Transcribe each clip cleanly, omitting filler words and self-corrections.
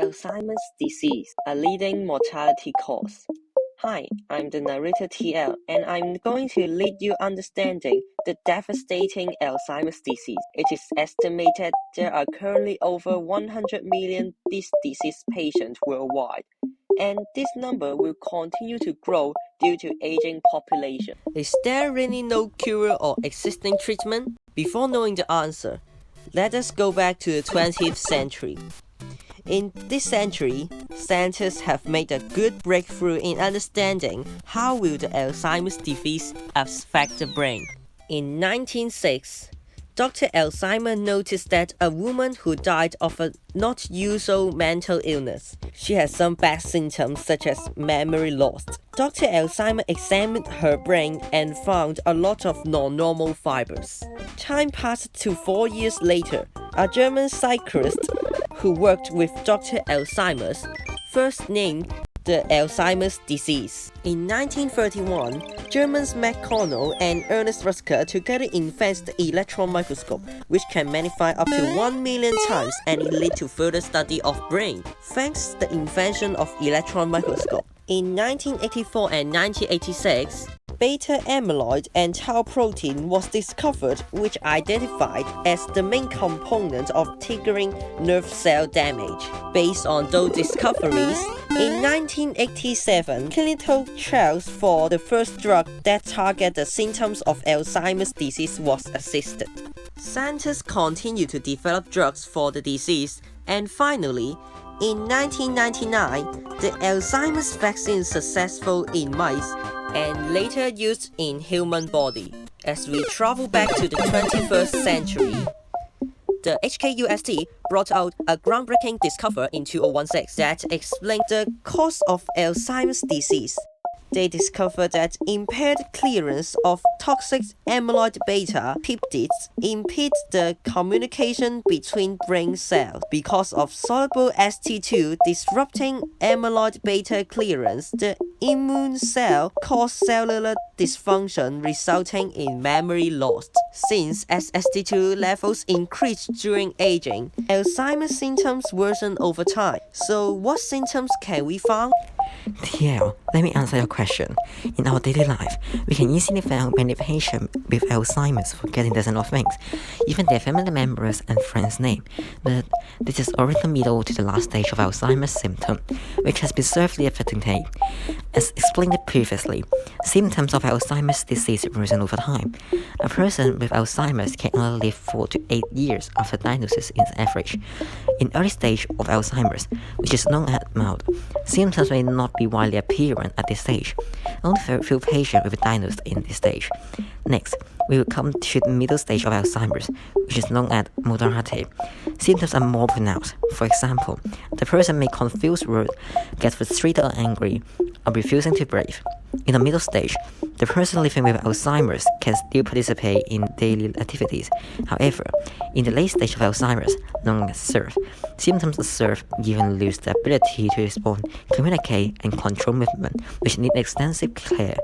Alzheimer's disease, a leading mortality cause. Hi, I'm the narrator TL, and I'm going to lead you understanding the devastating Alzheimer's disease. It is estimated there are currently over 100 million this disease patients worldwide, and this number will continue to grow due to aging population. Is there really no cure or existing treatment? Before knowing the answer, let us go back to the 20th century. In this century, scientists have made a good breakthrough in understanding how will the Alzheimer's disease affect the brain. In 1906, Dr. Alzheimer noticed that a woman who died of a not usual mental illness. She had some bad symptoms such as memory loss. Dr. Alzheimer examined her brain and found a lot of non-normal fibers. Time passed to 4 years later. A German psychiatrist who worked with Dr. Alzheimer's first named the Alzheimer's disease. In 1931, Germans McConnell and Ernest Rusker together invented the electron microscope, which can magnify up to 1 million times and it led to further study of brain. Thanks to the invention of electron microscope. In 1984 and 1986, beta amyloid and tau protein was discovered, which identified as the main component of triggering nerve cell damage. Based on those discoveries, in 1987, clinical trials for the first drug that target the symptoms of Alzheimer's disease was assisted. Scientists continue to develop drugs for the disease, and finally, in 1999, the Alzheimer's vaccine is successful in mice and later used in human body. As we travel back to the 21st century, the HKUST brought out a groundbreaking discovery in 2016 that explained the cause of Alzheimer's disease. They discovered that impaired clearance of toxic amyloid beta peptides impedes the communication between brain cells. Because of soluble ST2 disrupting amyloid beta clearance, the immune cell cause cellular dysfunction resulting in memory loss. Since as ST2 levels increase during aging, Alzheimer's symptoms worsen over time. So what symptoms can we find? TL, let me answer your question. In our daily life, we can easily find many patients with Alzheimer's forgetting dozens of things, even their family members and friends' name. But this is already the middle to the last stage of Alzheimer's symptom, which has been severely affecting them. As explained previously, symptoms of Alzheimer's disease worsen over time. A person with Alzheimer's can only live 4 to 8 years after diagnosis in average. In early stage of Alzheimer's, which is known as mild, symptoms may not be widely apparent at this stage. Only very few patients will be diagnosed in this stage. Next, we will come to the middle stage of Alzheimer's, which is known as moderate. Symptoms are more pronounced. For example, the person may confuse words, get frustrated or angry, or refusing to breathe. In the middle stage, the person living with Alzheimer's can still participate in daily activities. However, in the late stage of Alzheimer's, known as SIRF, symptoms of SIRF even lose the ability to respond, communicate, and control movement, which need extensive care.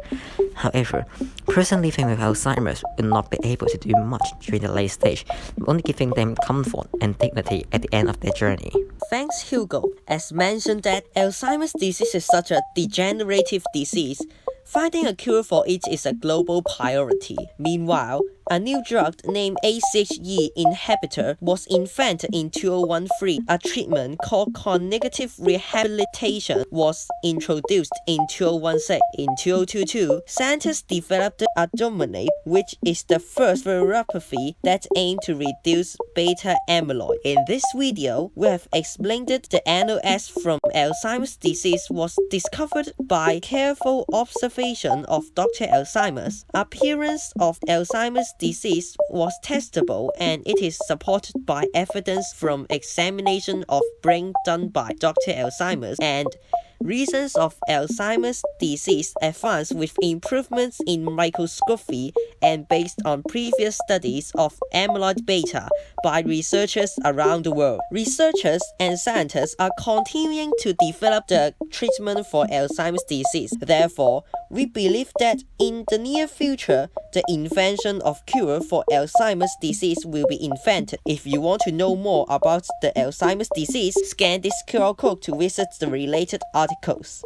However, person living with Alzheimer's will not be able to do much during the late stage, only giving them comfort and dignity at the end of their journey. Thanks, Hugo. As mentioned that Alzheimer's disease is such a degenerative disease, finding a cure for it is a global priority. Meanwhile, a new drug named ACHE inhibitor was invented in 2013. A treatment called cognitive rehabilitation was introduced in 2016. In 2022, scientists developed Adominate, which is the first neuropathy that aims to reduce beta amyloid. In this video, we have explained that the NOS from Alzheimer's disease was discovered by careful observation of Dr. Alzheimer's. Appearance of Alzheimer's disease was testable and it is supported by evidence from examination of brain done by Dr. Alzheimer's and Reasons of Alzheimer's disease advance with improvements in microscopy and based on previous studies of amyloid beta by researchers around the world. Researchers and scientists are continuing to develop the treatment for Alzheimer's disease. Therefore, we believe that in the near future, the invention of cure for Alzheimer's disease will be invented. If you want to know more about the Alzheimer's disease, scan this QR code to visit the related articles.